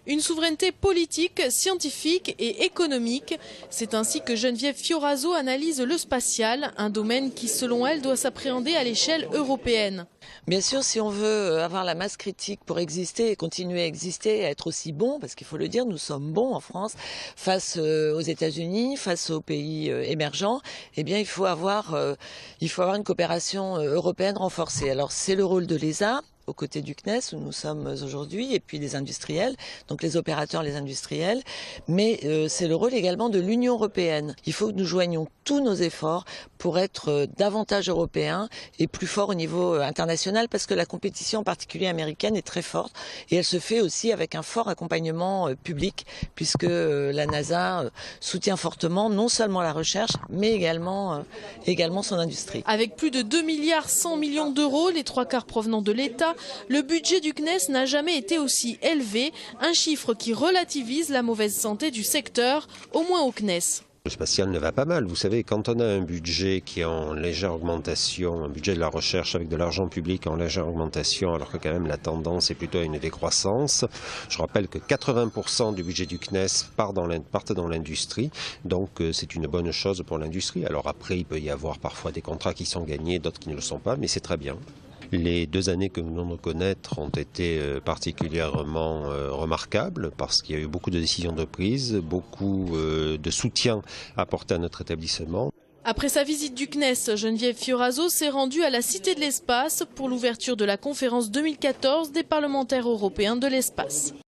Une souveraineté politique, scientifique et économique. C'est ainsi que Geneviève Fioraso analyse le spatial, un domaine qui, selon elle, doit s'appréhender à l'échelle européenne. Bien sûr, si on veut avoir la masse critique pour exister et continuer à exister, à être aussi bon, parce qu'il faut le dire, nous sommes bons en France, face aux États-Unis, face aux pays émergents, eh bien il faut avoir une coopération européenne renforcée. Alors c'est le rôle de l'ESA, aux côtés du CNES où nous sommes aujourd'hui, et puis des industriels, donc les opérateurs, les industriels, mais c'est le rôle également de l'Union européenne. Il faut que nous joignions tous nos efforts pour être davantage européens et plus forts au niveau international, parce que la compétition en particulier américaine est très forte, et elle se fait aussi avec un fort accompagnement public, puisque la NASA soutient fortement non seulement la recherche, mais également son industrie. Avec plus de 2,1 milliards d'euros, les 3/4 provenant de l'État, le budget du CNES n'a jamais été aussi élevé, un chiffre qui relativise la mauvaise santé du secteur, au moins au CNES. Le spatial ne va pas mal. Vous savez, quand on a un budget qui est en légère augmentation, un budget de la recherche avec de l'argent public en légère augmentation, alors que quand même la tendance est plutôt à une décroissance. Je rappelle que 80% du budget du CNES partent dans l'industrie, donc c'est une bonne chose pour l'industrie. Alors après, il peut y avoir parfois des contrats qui sont gagnés, d'autres qui ne le sont pas, mais c'est très bien. Les 2 années que nous venons de connaître ont été particulièrement remarquables parce qu'il y a eu beaucoup de décisions de prise, beaucoup de soutien apporté à notre établissement. Après sa visite du CNES, Geneviève Fioraso s'est rendue à la Cité de l'Espace pour l'ouverture de la conférence 2014 des parlementaires européens de l'espace.